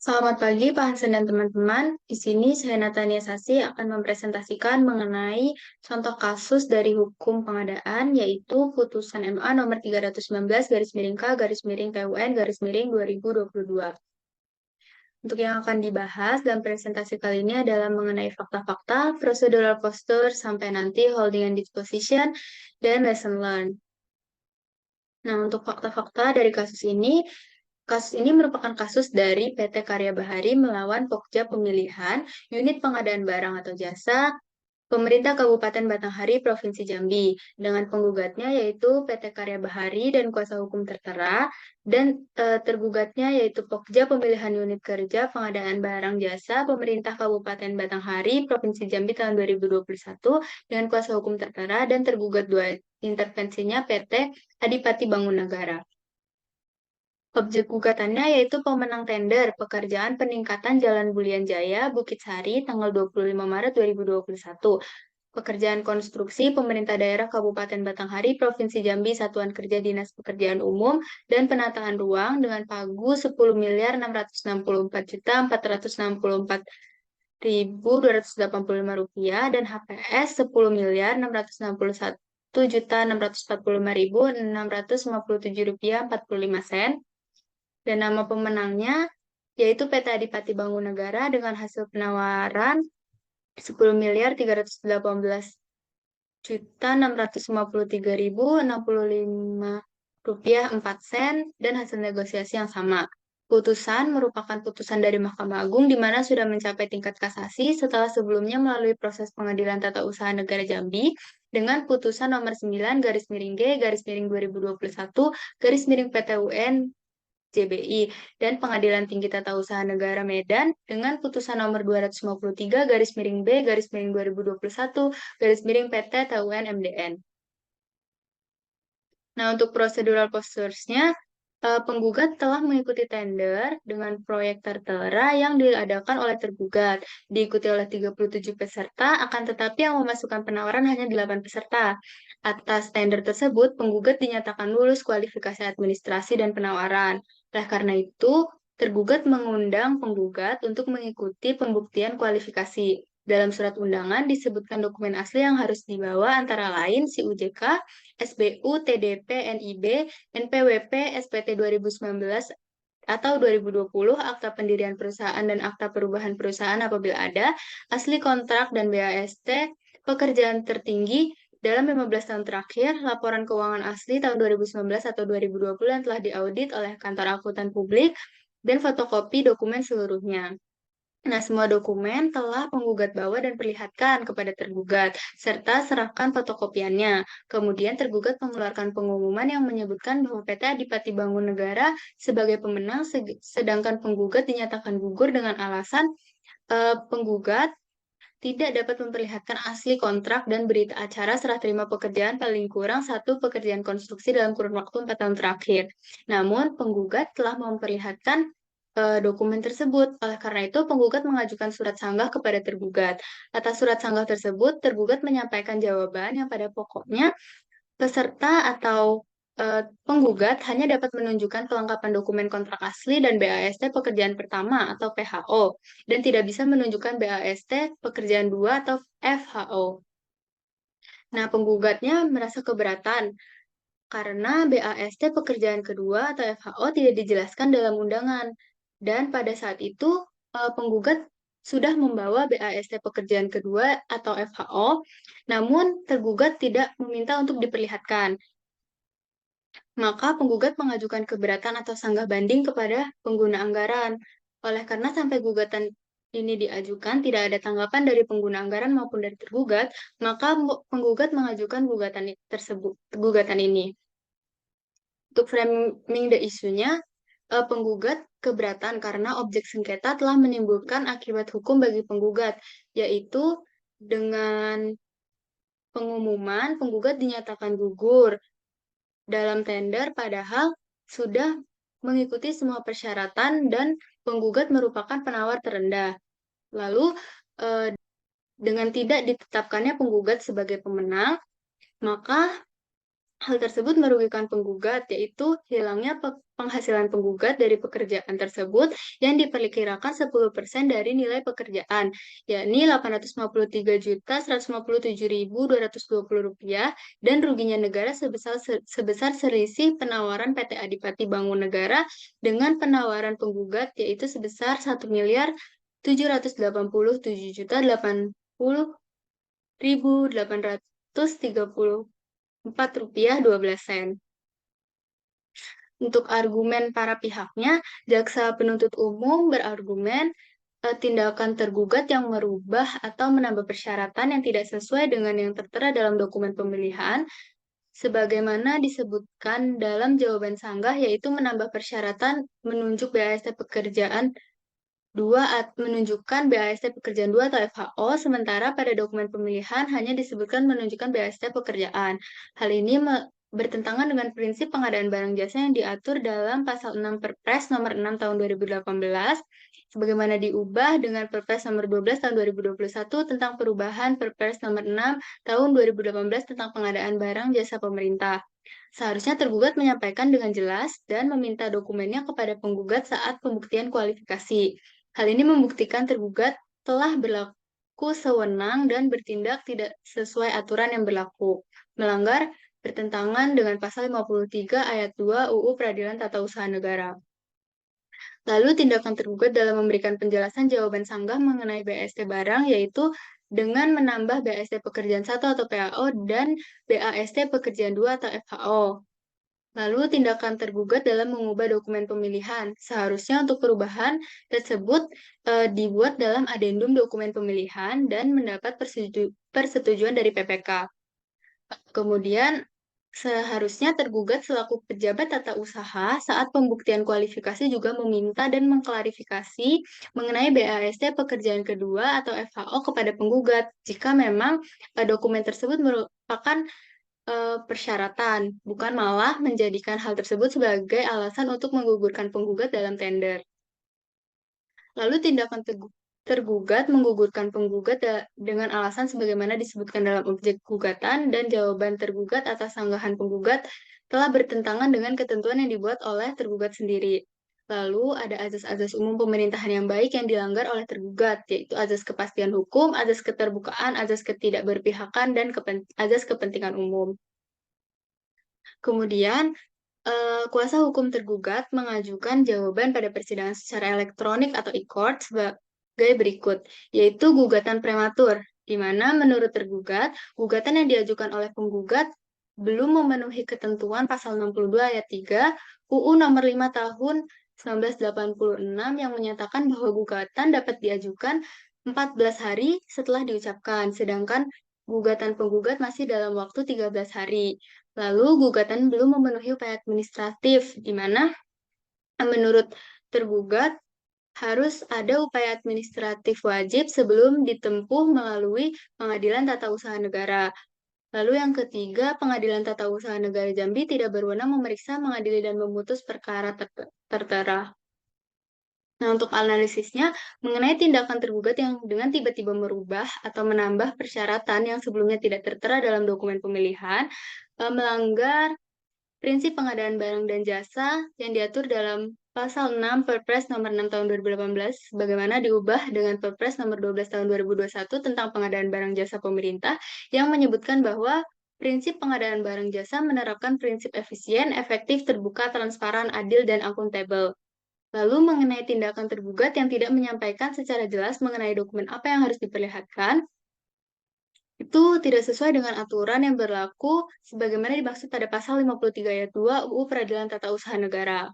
Selamat pagi, Pak Hansen dan teman-teman. Di sini saya Natania Sasi akan mempresentasikan mengenai contoh kasus dari hukum pengadaan, yaitu putusan MA nomor 319 garis miring K garis miring TUN garis miring 2022. Untuk yang akan dibahas dalam presentasi kali ini adalah mengenai fakta-fakta, procedural posture, sampai nanti holding and disposition, dan lesson learned. Nah, untuk fakta-fakta dari kasus ini merupakan kasus dari PT Karya Bahari melawan Pokja Pemilihan, Unit Pengadaan Barang atau Jasa, Pemerintah Kabupaten Batanghari, Provinsi Jambi, dengan penggugatnya yaitu PT Karya Bahari dan kuasa hukum tertera, dan tergugatnya yaitu Pokja Pemilihan Unit Kerja Pengadaan Barang Jasa, Pemerintah Kabupaten Batanghari, Provinsi Jambi tahun 2021, dengan kuasa hukum tertera, dan tergugat dua intervensinya PT Adipati Bangun Negara. Objek gugatannya yaitu pemenang tender pekerjaan peningkatan Jalan Bulian Jaya, Bukit Sari, tanggal 25 Maret 2021. Pekerjaan konstruksi Pemerintah Daerah Kabupaten Batanghari, Provinsi Jambi, Satuan Kerja Dinas Pekerjaan Umum, dan Penataan Ruang dengan pagu 10.664.465.285 rupiah dan HPS 10.661.645.657 rupiah 45 sen. Dan nama pemenangnya yaitu PT Adipati Bangun Negara dengan hasil penawaran 10.318.653.065 rupiah 4 sen dan hasil negosiasi yang sama. Putusan merupakan putusan dari Mahkamah Agung di mana sudah mencapai tingkat kasasi setelah sebelumnya melalui proses pengadilan tata usaha negara Jambi dengan putusan nomor 9 garis miring G garis miring 2021 garis miring PT UN JBI dan Pengadilan Tinggi Tata Usaha Negara Medan dengan putusan nomor 253 garis miring B garis miring 2021 garis miring PT TUN MDN. Nah, untuk procedural postures-nya, penggugat telah mengikuti tender dengan proyek tertera yang diadakan oleh tergugat, diikuti oleh 37 peserta, akan tetapi yang memasukkan penawaran hanya 8 peserta. Atas tender tersebut, penggugat dinyatakan lulus kualifikasi administrasi dan penawaran. Oleh karena itu, tergugat mengundang penggugat untuk mengikuti pembuktian kualifikasi. Dalam surat undangan disebutkan dokumen asli yang harus dibawa antara lain SIUJK, SBU, TDP, NIB, NPWP, SPT 2019 atau 2020, akta pendirian perusahaan dan akta perubahan perusahaan apabila ada, asli kontrak dan BAST, pekerjaan tertinggi dalam 15 tahun terakhir, laporan keuangan asli tahun 2019 atau 2020 yang telah diaudit oleh kantor akuntan publik, dan fotokopi dokumen seluruhnya. Nah, semua dokumen telah penggugat bawa dan perlihatkan kepada tergugat, serta serahkan fotokopiannya. Kemudian tergugat mengeluarkan pengumuman yang menyebutkan bahwa PT Adipati Bangun Negara sebagai pemenang, sedangkan penggugat dinyatakan gugur dengan alasan penggugat tidak dapat memperlihatkan asli kontrak dan berita acara serah terima pekerjaan paling kurang satu pekerjaan konstruksi dalam kurun waktu 4 tahun terakhir. Namun, penggugat telah memperlihatkan dokumen tersebut. Oleh karena itu, penggugat mengajukan surat sanggah kepada tergugat. Atas surat sanggah tersebut, tergugat menyampaikan jawaban yang pada pokoknya peserta atau penggugat hanya dapat menunjukkan kelengkapan dokumen kontrak asli dan BAST pekerjaan pertama atau PHO dan tidak bisa menunjukkan BAST pekerjaan 2 atau FHO. Nah, penggugatnya merasa keberatan karena BAST pekerjaan kedua atau FHO tidak dijelaskan dalam undangan. Dan pada saat itu, penggugat sudah membawa BAST pekerjaan kedua atau FHO, namun tergugat tidak meminta untuk diperlihatkan. Maka penggugat mengajukan keberatan atau sanggah banding kepada pengguna anggaran. Oleh karena sampai gugatan ini diajukan, tidak ada tanggapan dari pengguna anggaran maupun dari tergugat, maka penggugat mengajukan gugatan ini. Untuk framing the issue-nya, penggugat keberatan karena objek sengketa telah menimbulkan akibat hukum bagi penggugat, yaitu dengan pengumuman penggugat dinyatakan gugur dalam tender padahal sudah mengikuti semua persyaratan dan penggugat merupakan penawar terendah. Lalu, dengan tidak ditetapkannya penggugat sebagai pemenang, maka Hal tersebut merugikan penggugat, yaitu hilangnya penghasilan penggugat dari pekerjaan tersebut yang diperkirakan 10% dari nilai pekerjaan, yakni Rp857.157.220 dan ruginya negara sebesar selisih penawaran PT Adipati Bangun Negara dengan penawaran penggugat, yaitu sebesar Rp1.787.880.834.12 Untuk argumen para pihaknya, jaksa penuntut umum berargumen tindakan tergugat yang merubah atau menambah persyaratan yang tidak sesuai dengan yang tertera dalam dokumen pemilihan, sebagaimana disebutkan dalam jawaban sanggah, yaitu menambah persyaratan menunjuk BAST pekerjaan 2 menunjukkan BAST pekerjaan 2 atau FHO, sementara pada dokumen pemilihan hanya disebutkan menunjukkan BAST pekerjaan. Hal ini bertentangan dengan prinsip pengadaan barang jasa yang diatur dalam pasal 6 Perpres nomor 6 tahun 2018, sebagaimana diubah dengan Perpres nomor 12 tahun 2021 tentang perubahan Perpres nomor 6 tahun 2018 tentang pengadaan barang jasa pemerintah. Seharusnya tergugat menyampaikan dengan jelas dan meminta dokumennya kepada penggugat saat pembuktian kualifikasi. Hal ini membuktikan tergugat telah berlaku sewenang dan bertindak tidak sesuai aturan yang berlaku, melanggar bertentangan dengan pasal 53 ayat 2 UU Peradilan Tata Usaha Negara. Lalu tindakan tergugat dalam memberikan penjelasan jawaban sanggah mengenai BAST barang, yaitu dengan menambah BAST pekerjaan 1 atau PAO dan BAST pekerjaan 2 atau FHO. Lalu tindakan tergugat dalam mengubah dokumen pemilihan. Seharusnya untuk perubahan tersebut dibuat dalam adendum dokumen pemilihan dan mendapat persetujuan dari PPK. Kemudian seharusnya tergugat selaku pejabat tata usaha saat pembuktian kualifikasi juga meminta dan mengklarifikasi mengenai BAST pekerjaan kedua atau FHO kepada penggugat jika memang dokumen tersebut merupakan persyaratan, bukan malah menjadikan hal tersebut sebagai alasan untuk menggugurkan penggugat dalam tender. Lalu tindakan tergugat menggugurkan penggugat dengan alasan sebagaimana disebutkan dalam objek gugatan dan jawaban tergugat atas sanggahan penggugat telah bertentangan dengan ketentuan yang dibuat oleh tergugat sendiri. Lalu ada azas-azas umum pemerintahan yang baik yang dilanggar oleh tergugat, yaitu azas kepastian hukum, azas keterbukaan, azas ketidakberpihakan, dan azas kepentingan umum. Kemudian, kuasa hukum tergugat mengajukan jawaban pada persidangan secara elektronik atau e-court sebagai berikut, yaitu gugatan prematur, di mana menurut tergugat, gugatan yang diajukan oleh penggugat belum memenuhi ketentuan pasal 62 ayat 3 UU nomor 5 tahun 1986 yang menyatakan bahwa gugatan dapat diajukan 14 hari setelah diucapkan, sedangkan gugatan penggugat masih dalam waktu 13 hari. Lalu gugatan belum memenuhi upaya administratif, di mana menurut tergugat harus ada upaya administratif wajib sebelum ditempuh melalui Pengadilan Tata Usaha Negara. Lalu yang ketiga, Pengadilan Tata Usaha Negara Jambi tidak berwenang memeriksa, mengadili, dan memutus perkara tertera. Nah, untuk analisisnya, mengenai tindakan tergugat yang dengan tiba-tiba merubah atau menambah persyaratan yang sebelumnya tidak tertera dalam dokumen pemilihan, melanggar prinsip pengadaan barang dan jasa yang diatur dalam Pasal 6 Perpres nomor 6 tahun 2018, bagaimana diubah dengan Perpres nomor 12 tahun 2021 tentang pengadaan barang jasa pemerintah yang menyebutkan bahwa prinsip pengadaan barang jasa menerapkan prinsip efisien, efektif, terbuka, transparan, adil, dan akuntabel. Lalu mengenai tindakan tergugat yang tidak menyampaikan secara jelas mengenai dokumen apa yang harus diperlihatkan, itu tidak sesuai dengan aturan yang berlaku sebagaimana dimaksud pada pasal 53 ayat 2 UU Peradilan Tata Usaha Negara.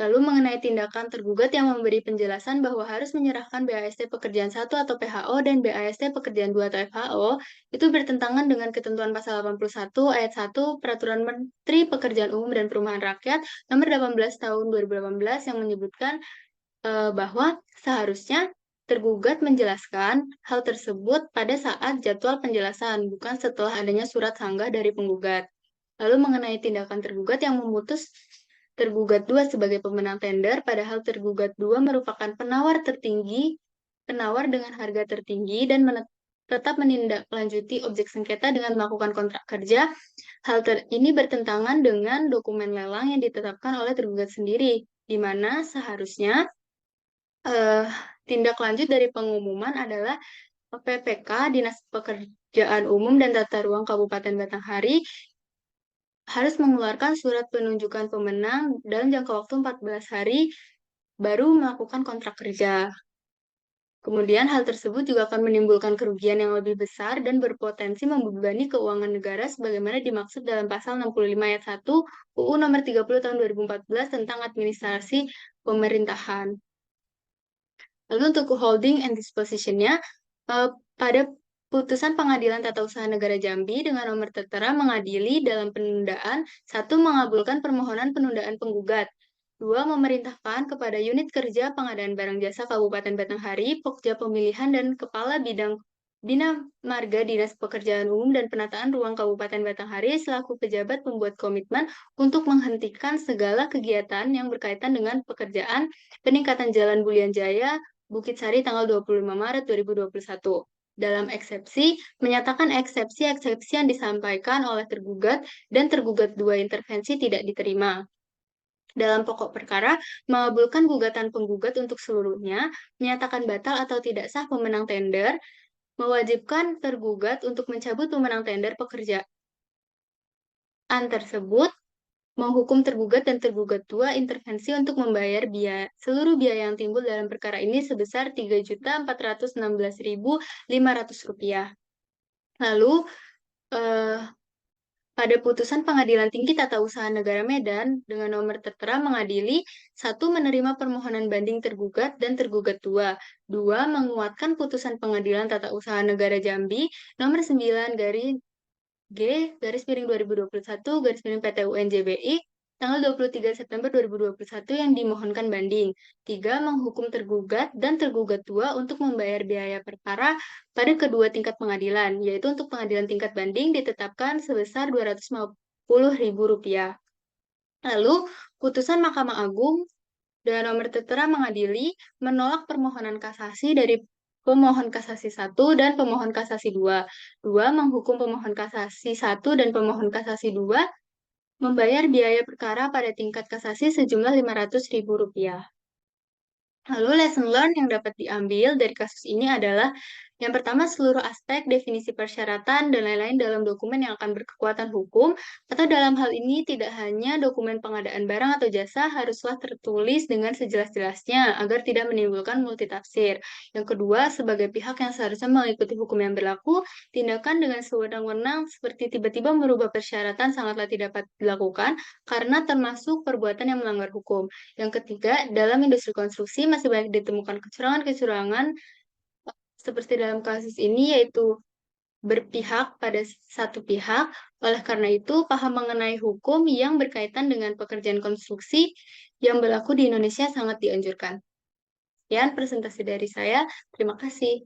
Lalu mengenai tindakan tergugat yang memberi penjelasan bahwa harus menyerahkan BAST pekerjaan 1 atau PHO dan BAST pekerjaan 2 atau FHO, itu bertentangan dengan ketentuan pasal 81 ayat 1 Peraturan Menteri Pekerjaan Umum dan Perumahan Rakyat nomor 18 tahun 2018 yang menyebutkan bahwa seharusnya tergugat menjelaskan hal tersebut pada saat jadwal penjelasan, bukan setelah adanya surat sanggah dari penggugat. Lalu mengenai tindakan tergugat yang memutus tergugat 2 sebagai pemenang tender, padahal tergugat 2 merupakan penawar tertinggi, penawar dengan harga tertinggi, dan tetap menindaklanjuti objek sengketa dengan melakukan kontrak kerja. Ini bertentangan dengan dokumen lelang yang ditetapkan oleh tergugat sendiri, di mana seharusnya eh, tindak lanjut dari pengumuman adalah PPK, Dinas Pekerjaan Umum dan Tata Ruang Kabupaten Batanghari harus mengeluarkan surat penunjukan pemenang dalam jangka waktu 14 hari baru melakukan kontrak kerja. Kemudian hal tersebut juga akan menimbulkan kerugian yang lebih besar dan berpotensi membebani keuangan negara sebagaimana dimaksud dalam pasal 65 ayat 1 UU nomor 30 tahun 2014 tentang administrasi pemerintahan. Lalu untuk holding and disposition-nya, pada putusan Pengadilan Tata Usaha Negara Jambi dengan nomor tertera mengadili dalam penundaan, 1. Mengabulkan permohonan penundaan penggugat, 2. Memerintahkan kepada unit kerja pengadaan barang jasa Kabupaten Batanghari, Pokja Pemilihan dan Kepala Bidang Bina Marga Dinas Pekerjaan Umum dan Penataan Ruang Kabupaten Batanghari selaku pejabat pembuat komitmen untuk menghentikan segala kegiatan yang berkaitan dengan pekerjaan peningkatan Jalan Bulian Jaya, Bukit Sari tanggal 25 Maret 2021. Dalam eksepsi, menyatakan eksepsi-eksepsi yang disampaikan oleh tergugat dan tergugat 2 intervensi tidak diterima. Dalam pokok perkara, mengabulkan gugatan penggugat untuk seluruhnya, menyatakan batal atau tidak sah pemenang tender, mewajibkan tergugat untuk mencabut pemenang tender pekerjaan tersebut, menghukum tergugat dan tergugat 2 intervensi untuk membayar seluruh biaya yang timbul dalam perkara ini sebesar Rp3.416.500. Lalu, eh, pada putusan Pengadilan Tinggi Tata Usaha Negara Medan dengan nomor tertera mengadili 1. Menerima permohonan banding tergugat dan tergugat 2. 2. Menguatkan putusan Pengadilan Tata Usaha Negara Jambi nomor 9 garis G garis miring 2021 garis miring PT UNJBI tanggal 23 September 2021 yang dimohonkan banding. 3. Menghukum tergugat dan tergugat 2 untuk membayar biaya perkara pada kedua tingkat pengadilan, yaitu untuk pengadilan tingkat banding ditetapkan sebesar Rp250.000. Lalu, putusan Mahkamah Agung dengan nomor tertera mengadili menolak permohonan kasasi dari pemohon kasasi 1 dan pemohon kasasi 2. 2. Menghukum pemohon kasasi 1 dan pemohon kasasi 2 membayar biaya perkara pada tingkat kasasi sejumlah Rp500.000. Lalu lesson learned yang dapat diambil dari kasus ini adalah yang pertama, seluruh aspek, definisi persyaratan, dan lain-lain dalam dokumen yang akan berkekuatan hukum, atau dalam hal ini tidak hanya dokumen pengadaan barang atau jasa haruslah tertulis dengan sejelas-jelasnya agar tidak menimbulkan multitafsir. Yang kedua, sebagai pihak yang seharusnya mengikuti hukum yang berlaku, tindakan dengan sewenang-wenang seperti tiba-tiba merubah persyaratan sangatlah tidak dapat dilakukan karena termasuk perbuatan yang melanggar hukum. Yang ketiga, dalam industri konstruksi masih banyak ditemukan kecurangan-kecurangan seperti dalam kasus ini, yaitu berpihak pada satu pihak. Oleh karena itu, paham mengenai hukum yang berkaitan dengan pekerjaan konstruksi yang berlaku di Indonesia sangat dianjurkan. Sekian presentasi dari saya. Terima kasih.